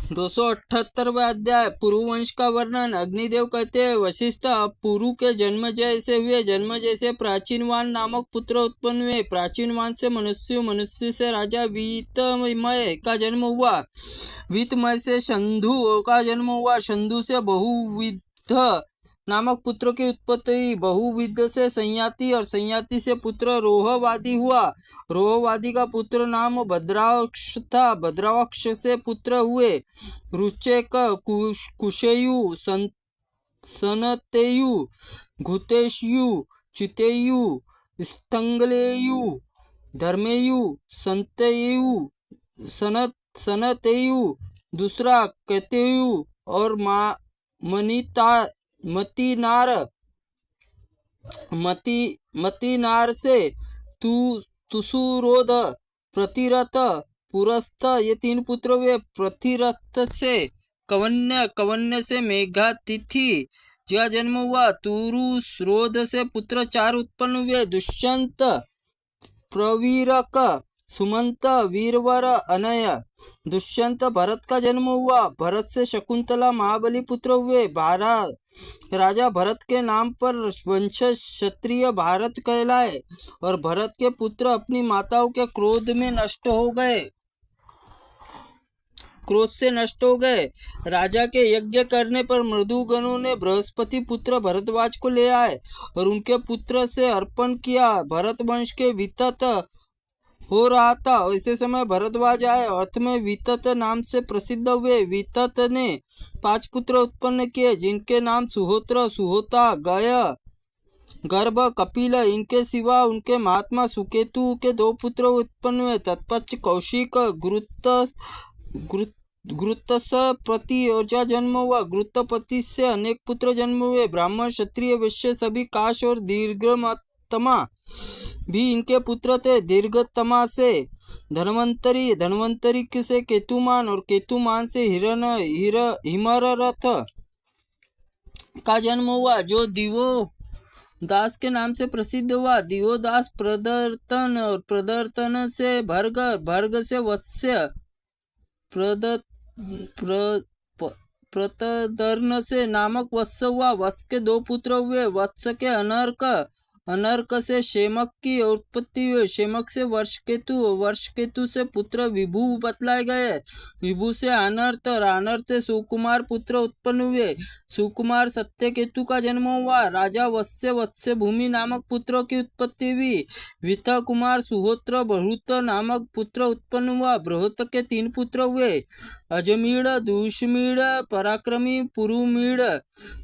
278वां अध्याय पुरुवंश का वर्णन। अग्निदेव कहते हैं, वशिष्ठ, अब पुरु के जन्म जैसे हुए, जन्म जैसे प्राचीनवान नामक पुत्र उत्पन्न हुए। प्राचीनवान से मनुष्य, मनुष्य से राजा वीतमय का जन्म हुआ, वीतमय से शंधु का जन्म हुआ, शंधु से बहुविध नामक पुत्र की उत्पत्ति हुई, बहुविध से संयाति और संयाति से पुत्र रोहवादी हुआ। रोहवादी का पुत्र नाम भद्रावक्ष था, भद्रावक्ष से पुत्र हुए रुचेक, कुशेयु, सनतेयु, घुतेशयु, चितेयु, स्तंगलेयु, धर्मेयु, संतयु, सनतेयु, दूसरा कैतेयु और मतीनार। मतीनार से तुसुरोध, प्रतिरथ, पुरस्थ, ये 3 पुत्र हुए। प्रतिरथ से कवन्य, कवन्य से मेघातिथि का जन्म हुआ। तुरुरोध से पुत्र 4 उत्पन्न हुए, दुष्यंत, प्रवीरक, सुमंत, वीरवर, अनय। दुष्यंत भरत का जन्म हुआ, भरत से शकुंतला, महाबली पुत्र हुए। राजा भरत के नाम पर वंश क्षत्रिय भारत कहलाए, और भरत के पुत्र अपनी माताओं के क्रोध से नष्ट हो गए। राजा के यज्ञ करने पर मृदुगणों ने बृहस्पति पुत्र भरद्वाज को ले आए और उनके पुत्र से अर्पण किया। भरत वंश के वितत हो रहा था, ऐसे समय भरद्वाज आए, अर्थ में वितत नाम से प्रसिद्ध हुए। वितत ने 5 पुत्र उत्पन्न किए, जिनके नाम सुहोत्र, सुहोता, गय, गर्भ, कपिल। इनके सिवा उनके महात्मा सुकेतु के 2 पुत्र उत्पन्न हुए। तत्पश्चात कौशिक, गुरुतस प्रति और जन्म हुआ। गुरुतपति से अनेक पुत्र जन्म हुए। ब्राह्मण, क्षत्रिय, वैश्य सभी काश और दीर्घतमा भी इनके पुत्र थे। दीर्घतमा से धन्वंतरी, धन्वंतरी से केतुमान और केतुमान से हिमररथ का जन्म हुआ, जो दिवोदास के नाम से प्रसिद्ध हुआ। दिवोदास प्रदर्तन और प्रदर्तन से भर्ग, भर्ग से वत्स्य, प्रतदर्न से नामक वत्स हुआ। वत्स के 2 पुत्र हुए। वत्स के अनर्क, अनर्क से शेमक की उत्पत्ति हुई। शेमक से वर्षकेतु, वर्षकेतु से पुत्र विभु बतलाए गए। विभु से अनर्थ और अनर्थ से सुकुमार पुत्र उत्पन्न हुए। सुकुमार सत्यकेतु का जन्म हुआ। राजा वत्स्य, वत्स्य भूमि नामक पुत्रों की उत्पत्ति हुई। विथ कुमार सुहोत्र, बृहत नामक पुत्र उत्पन्न हुआ। बृहत के 3 पुत्र हुए, अजमीड़, दुष्मीड़, पराक्रमी, पुरुमीड़।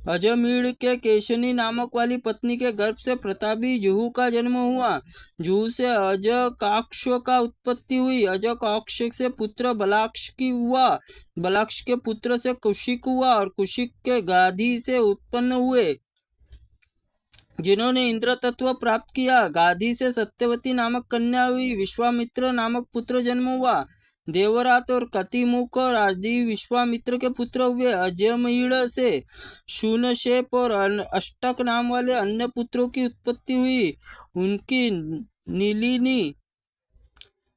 अजमीड़ के केशनी नामक वाली पत्नी के गर्भ से प्रतापी जुहू का जन्म हुआ। जुहू से अजकाक्ष का उत्पत्ति हुई। अजकाक्ष से पुत्र बलाक्ष की हुआ। बलाक्ष के पुत्र से कुशिक हुआ और कुशिक के गाधी से उत्पन्न हुए, जिन्होंने इंद्र तत्व प्राप्त किया। गाधी से सत्यवती नामक कन्या हुई। विश्वामित्र नामक पुत्र जन्म हुआ। देवरात और कतिमुख और आदि विश्वामित्र के पुत्र हुए। अजमीड़ से शूनशेप और अष्टक नाम वाले अन्य पुत्रों की उत्पत्ति हुई। उनकी नीलिनी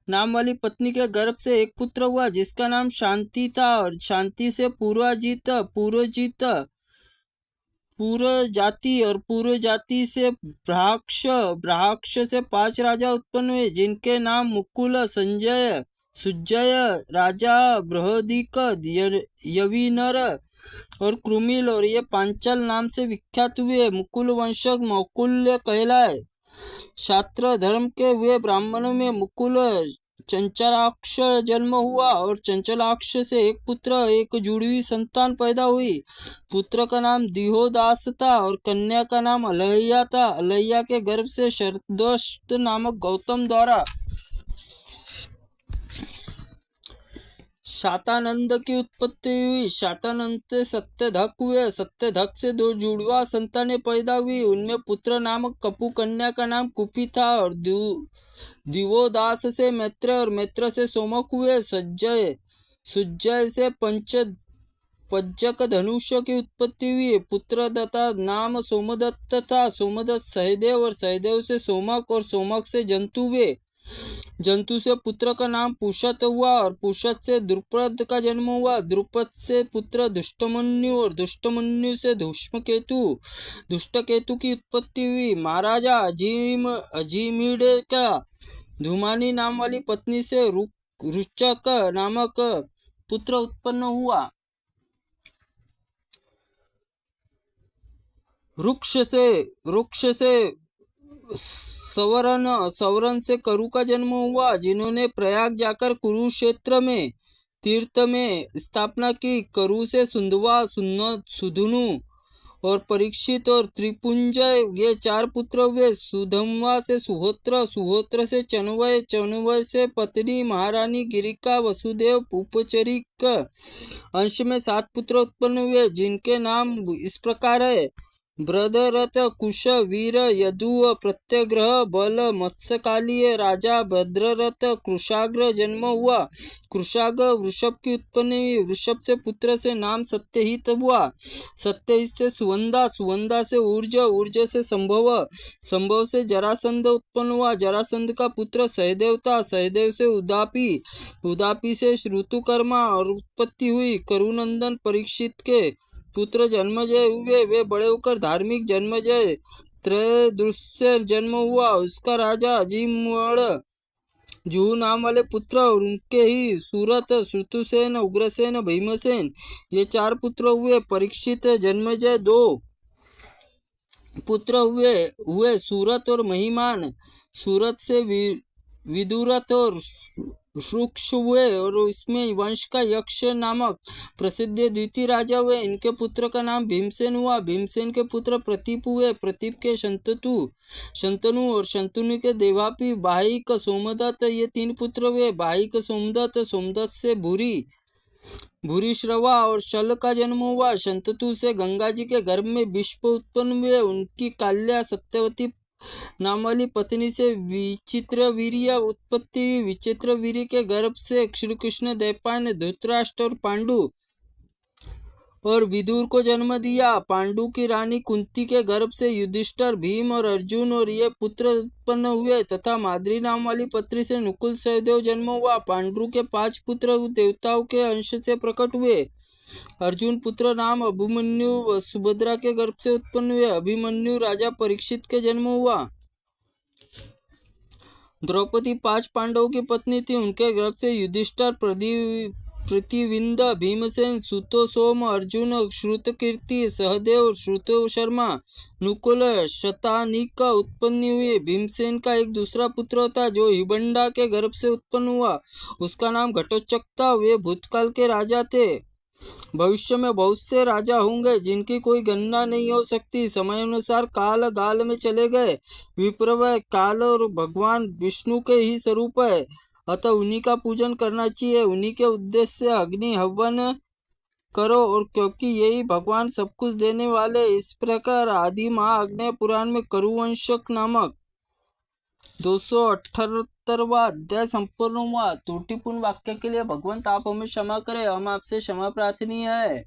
नाम वाली पत्नी के गर्भ से एक पुत्र हुआ, जिसका नाम शांति था, और शांति से पूर्वजित, पूर्वजित पूर्व जाति और पूर्व जाति से ब्राह्क्ष, ब्राह्क्ष से 5 राजा उत्पन्न हुए, जिनके नाम मुकुल, संजय, सुजय, राजा, बृहदिक, यविनर और कृमिल और ये पांचाल नाम से विख्यात हुए। मुकुल वंशक मौकुल्य कहलाए। शास्त्र धर्म के हुए ब्राह्मणों में मुकुल चंचलाक्ष जन्म हुआ, और चंचलाक्ष से एक पुत्र, एक जुड़वी संतान पैदा हुई। पुत्र का नाम दिहोदास था और कन्या का नाम अलह्या था। अलह्या के गर्भ से शरदोष्ट नामक गौतम द्वारा शातानंद की उत्पत्ति हुई। शातानंद से सत्यधक हुए। सत्यधक से 2 जुड़वा संतानें पैदा हुई। उनमें पुत्र नामक कपु, कन्या का नाम कुपी था। और दिवोदास से मैत्र और मैत्र से सोमक हुए। सुजय से पंचक धनुष की उत्पत्ति हुई। पुत्र दत्ता नाम सोमदत्त था। सोमदत्त सहदेव और सहदेव से सोमक और सोमक से जंतु हुए। जंतु से पुत्र का नाम पुषत हुआ और पुषत से द्रुपद का जन्म हुआ। द्रुपद से पुत्र दुष्टमन्यु और दुष्टमन्यु से धूष्मकेतु। दुष्टकेतु की उत्पत्ति हुई। महाराजा अजीमिड का धूमानी नाम वाली पत्नी से रुचक नामक पुत्र उत्पन्न हुआ। वृक्ष से सवरन से करु का जन्म हुआ, जिन्होंने प्रयाग जाकर कुरुक्षेत्र में तीर्थ में स्थापना की। करु से सुंदवा, सुधनु और परीक्षित और त्रिपुंजय ये 4 पुत्र हुए। सुधमवा से सुहोत्र, सुहोत्र से चनवय, चनवय से पत्नी महारानी गिरिका वसुदेव उपचरिक अंश में 7 पुत्र उत्पन्न हुए, जिनके नाम इस प्रकार है। भद्ररथ, कुश, वीर, यदु, प्रत्यग्रह, बल, मत्स्यकालीय राजा भद्ररथ कृशाग्र जन्म हुआ। कृशाग्र वृषभ की उत्पत्ति हुई। वृषभ से पुत्र से नाम सत्यहित हुआ। सत्यहित से सुवंदा, सुवंदा से ऊर्ज, ऊर्ज से संभव, संभव से जरासंध उत्पन्न हुआ। जरासंध का पुत्र सहदेव था। सहदेव से उदापी, उदापी से ऋतुकर्मा और उत्पत्ति हुई। करुनंदन परीक्षित के पुत्र जन्मजय हुए। वे बड़े होकर धार्मिक जन्मजय त्रयोदुष्य जन्म हुआ। उसका राजा अजीमड़ जुहू नाम वाले पुत्र और उनके ही सूरत, श्रुतुसेन, उग्रसेन, भीमसेन ये 4 पुत्र हुए। परीक्षित जन्मजय 2 पुत्र हुए सूरत और महिमान। सूरत से विदुरथ और शुक्ष हुए और इसमें वंश का यक्ष नामक प्रसिद्ध द्वितीय राजा हुए। इनके पुत्र का नाम भीमसेन हुआ। भीमसेन के पुत्र प्रतीप हुए। प्रतीप के शंतनु और शंतनु के देवापी, बाहिक, सोमदत्त ये 3 पुत्र हुए। बाहिक सोमदत्त, सोमदत्त से भूरिश्रवा और शल का जन्म हुआ। शंतनु से गंगा जी के गर्भ में विश्व उत्पन्न हुए। उनकी काल्या सत्यवती नाम वाली पत्नी से विचित्र वीर्य उत्पत्ति हुई। विचित्र वीर्य के गर्भ से श्री कृष्ण, दैपायन, धृतराष्ट्र और पांडु और विदुर को जन्म दिया। पांडु की रानी कुंती के गर्भ से युधिष्ठिर, भीम और अर्जुन और ये पुत्र उत्पन्न हुए तथा माद्री नाम वाली पत्री से नकुल, सहदेव जन्म हुआ। पांडु के 5 पुत्र देवताओं के अंश से प्रकट हुए। अर्जुन पुत्र नाम अभिमन्यु सुभद्रा के गर्भ से उत्पन्न हुए। अभिमन्यु राजा परीक्षित के जन्म हुआ। द्रौपदी 5 पांडवों की पत्नी थी। उनके गर्भ से युधिष्ठिर, प्रतिविंद, भीमसेन, सुतो सोम, अर्जुन, श्रुतकीर्ति, सहदेव, श्रुतो शर्मा, नुकुल, शतानिक उत्पन्न हुए। भीमसेन का एक दूसरा पुत्र था जो हिबंडा के गर्भ से उत्पन्न हुआ। उसका नाम घटोत्कच था। वे भूतकाल के राजा थे। भविष्य में बहुत से राजा होंगे जिनकी कोई गणना नहीं हो सकती। समय अनुसार काल गाल में चले गए। विप्रव काल और भगवान विष्णु के ही स्वरूप है, अतः उन्हीं का पूजन करना चाहिए। उन्हीं के उद्देश्य से अग्नि हवन करो, और क्योंकि यही भगवान सब कुछ देने वाले। इस प्रकार आदि महाअग्नेय पुराण में करुवंशक नामक 278वां अध्याय संपूर्ण हुआ। त्रुटिपूर्ण वाक्य के लिए भगवंत आप हमें क्षमा करें, हम आपसे क्षमा प्रार्थनीय है।